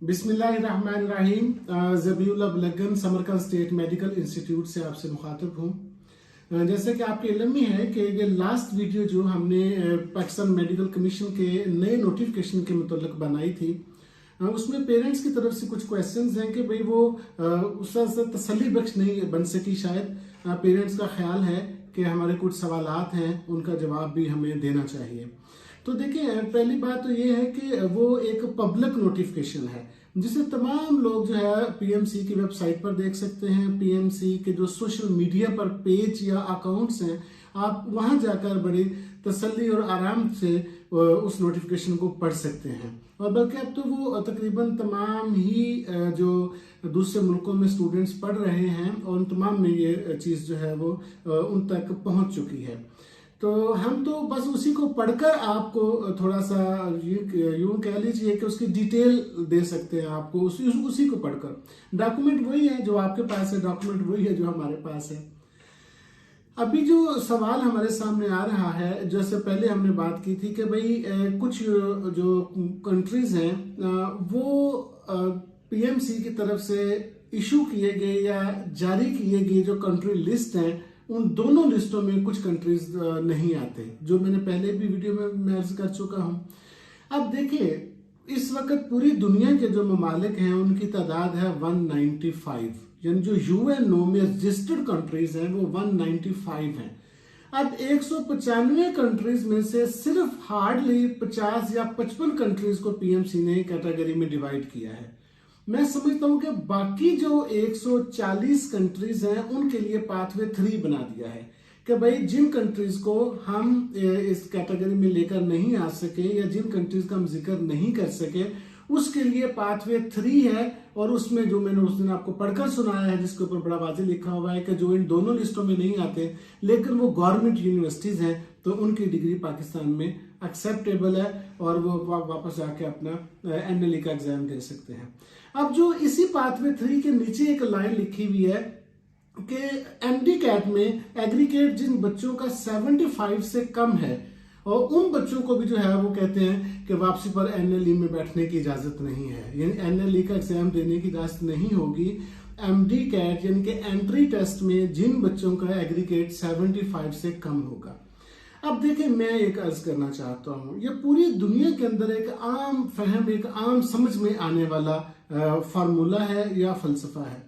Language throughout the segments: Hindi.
बिस्मिल्लाहिर्रहमानिर्रहीम। ज़बीउल्लाह बुलगन समरकंद स्टेट मेडिकल इंस्टीट्यूट से आपसे मुखातिब हूँ। जैसे कि आपके इल्म में है कि ये लास्ट वीडियो जो हमने पाकिस्तान मेडिकल कमीशन के नए नोटिफिकेशन के मुतल्लिक बनाई थी, उसमें पेरेंट्स की तरफ से कुछ क्वेश्चंस हैं कि भाई वो उस तसल्ली बख्श नहीं बन सकी। शायद पेरेंट्स का ख्याल है कि हमारे कुछ सवालात हैं, उनका जवाब भी हमें देना चाहिए। तो देखिए, पहली बात तो ये है कि वो एक पब्लिक नोटिफिकेशन है जिसे तमाम लोग जो है पीएमसी की वेबसाइट पर देख सकते हैं। पीएमसी के जो सोशल मीडिया पर पेज या अकाउंट्स हैं, आप वहां जाकर बड़ी तसल्ली और आराम से उस नोटिफिकेशन को पढ़ सकते हैं। और बल्कि अब तो वो तकरीबन तमाम ही जो दूसरे मुल्कों में स्टूडेंट्स पढ़ रहे हैं और उन तमाम में ये चीज़ जो है वो उन तक पहुंच चुकी है। तो हम तो बस उसी को पढ़कर आपको थोड़ा सा यूं कह लीजिए कि उसकी डिटेल दे सकते हैं आपको, उसी को पढ़कर। डॉक्यूमेंट वही है जो आपके पास है, डॉक्यूमेंट वही है जो हमारे पास है। अभी जो सवाल हमारे सामने आ रहा है, जैसे पहले हमने बात की थी कि भाई कुछ जो कंट्रीज हैं वो पीएमसी की तरफ से इशू किए गए या जारी किए गए जो कंट्री लिस्ट हैं, उन दोनों लिस्टों में कुछ कंट्रीज नहीं आते, जो मैंने पहले भी वीडियो में मैं अर्ज कर चुका हूं। अब देखिए, इस वक्त पूरी दुनिया के जो ममालिक हैं उनकी तादाद है 195, यानी जो यूएनओ में रजिस्टर्ड कंट्रीज हैं वो 195 हैं। अब 195 कंट्रीज में से सिर्फ हार्डली 50 या 55 कंट्रीज को पीएमसी ने कैटेगरी में डिवाइड किया है। मैं समझता हूं कि बाकी जो 140 कंट्रीज हैं उनके लिए पाथवे 3 बना दिया है कि भाई जिन कंट्रीज को हम इस कैटेगरी में लेकर नहीं आ सके या जिन कंट्रीज का हम जिक्र नहीं कर सके, उसके लिए पाथवे 3 है। और उसमें जो मैंने उस दिन आपको पढ़कर सुनाया है, जिसके ऊपर बड़ा वाज़ेह लिखा हुआ है कि जो इन दोनों लिस्टों में नहीं आते लेकिन वो गवर्नमेंट यूनिवर्सिटीज हैं, तो उनकी डिग्री पाकिस्तान में एक्सेप्टेबल है और वो वापस जाके अपना एनएलई का एग्जाम दे सकते हैं। अब जो इसी पाथवे 3 के नीचे एक लाइन लिखी हुई है कि एमडी कैट में एग्रीगेट जिन बच्चों का 75 से कम है, और उन बच्चों को भी जो है वो कहते हैं कि वापसी पर एनएलई में बैठने की इजाजत नहीं है, यानी एनएलई का एग्जाम देने की इजाजत नहीं होगी। एमडी कैट यानी कि एंट्री टेस्ट में जिन बच्चों का एग्रीगेट 75 से कम होगा। अब देखिए, मैं एक अर्ज करना चाहता हूं, ये पूरी दुनिया के अंदर एक आम फहम, एक आम समझ में आने वाला फार्मूला है या फलसफा है।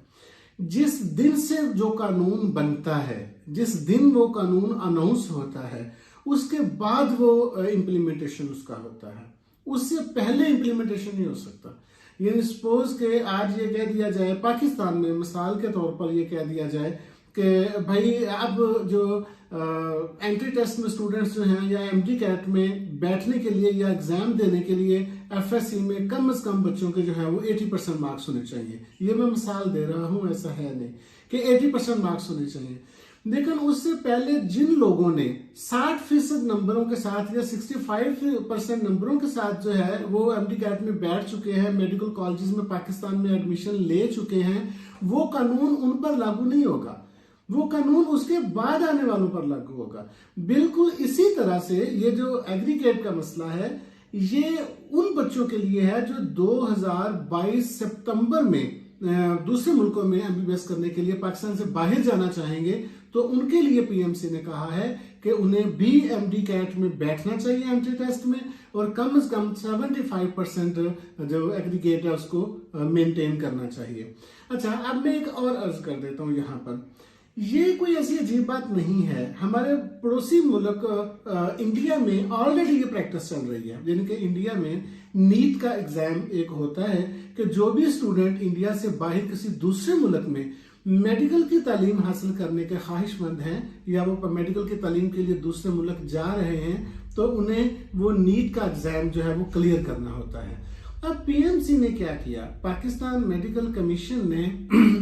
जिस दिन से जो कानून बनता है, जिस दिन वो कानून अनाउंस होता है, उसके बाद वो इम्प्लीमेंटेशन उसका होता है, उससे पहले इम्प्लीमेंटेशन नहीं हो सकता। यानी सपोज के आज ये कह दिया जाए पाकिस्तान में, मिसाल के तौर पर ये कह दिया जाए कि भाई अब जो एंट्री टेस्ट में स्टूडेंट्स जो हैं या एमडी कैट में बैठने के लिए या एग्जाम देने के लिए एफएससी में कम से कम बच्चों के जो है वो 80% मार्क्स होने चाहिए। ये मैं मिसाल दे रहा हूं, ऐसा है नहीं कि 80% मार्क्स होने चाहिए। लेकिन उससे पहले जिन लोगों ने 60% नंबरों के साथ या 65% नंबरों के साथ जो है वो एमडी कैट में बैठ चुके हैं, मेडिकल कॉलेजेस में पाकिस्तान में एडमिशन ले चुके हैं, वो कानून उन पर लागू नहीं होगा, वो कानून उसके बाद आने वालों पर लागू होगा। बिल्कुल इसी तरह से ये जो एग्रीगेट का मसला है, ये उन बच्चों के लिए है जो 2022 सितंबर में दूसरे मुल्कों में एमबीबीएस करने के लिए पाकिस्तान से बाहर जाना चाहेंगे, तो उनके लिए पीएमसी ने कहा है कि उन्हें भी एमडी कैट में बैठना चाहिए एंट्री टेस्ट में, और कम से कम 75% जो एग्रीगेट है उसको मेंटेन करना चाहिए। अच्छा, अब मैं एक और अर्ज कर देता हूं यहाँ पर, ये कोई ऐसी अजीब बात नहीं है। हमारे पड़ोसी मुल्क इंडिया में ऑलरेडी ये प्रैक्टिस चल रही है, यानी कि इंडिया में नीट का एग्जाम एक होता है कि जो भी स्टूडेंट इंडिया से बाहर किसी दूसरे मुल्क में मेडिकल की तालीम हासिल करने के ख्वाहिशमंद हैं या वो मेडिकल की तालीम के लिए दूसरे मुल्क जा रहे हैं, तो उन्हें वो नीट का एग्जाम जो है वो क्लियर करना होता है। अब पीएमसी ने क्या किया, पाकिस्तान मेडिकल कमीशन ने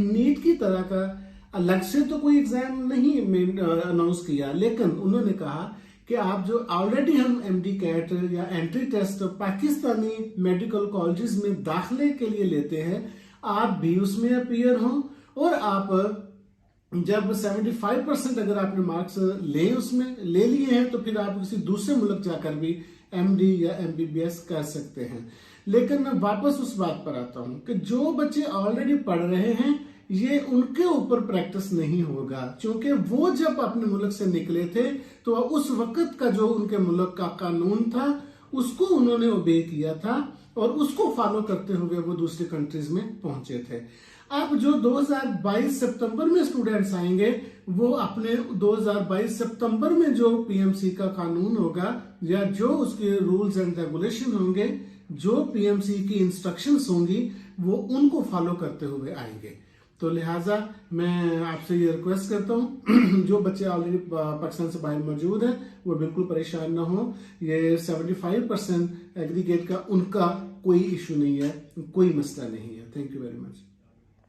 नीट की तरह का अलग से तो कोई एग्जाम नहीं अनाउंस किया, लेकिन उन्होंने कहा कि आप जो ऑलरेडी हम एमडी कैट या entry test Pakistani medical colleges में दाखिले के लिए लेते हैं, आप भी उसमें अपीयर हों और आप जब 75% अगर आपने मार्क्स उसमें ले लिए हैं तो फिर आप किसी दूसरे मुल्क जाकर भी एमडी या एमबीबीएस कर सकते हैं। लेकिन मैं वापस उस बात पर आता हूं कि जो बच्चे ऑलरेडी पढ़ रहे हैं ये उनके ऊपर प्रैक्टिस नहीं होगा, क्योंकि वो जब अपने मुल्क से निकले थे तो उस वक्त का जो उनके मुल्क का कानून था उसको उन्होंने ओबे किया था और उसको फॉलो करते हुए वो दूसरी कंट्रीज में पहुंचे थे। अब जो 2022 सितंबर में स्टूडेंट्स आएंगे वो अपने 2022 सितंबर में जो पीएमसी का कानून होगा या जो उसके रूल्स एंड रेगुलेशन होंगे, जो पीएमसी की इंस्ट्रक्शंस होंगी, वो उनको फॉलो करते हुए आएंगे। तो लिहाजा मैं आपसे ये रिक्वेस्ट करता हूँ जो बच्चे ऑलरेडी पाकिस्तान से बाहर मौजूद हैं वो बिल्कुल परेशान ना हो। ये 75% एग्रीगेट का उनका कोई इशू नहीं है, कोई मसला नहीं है। Thank you very much.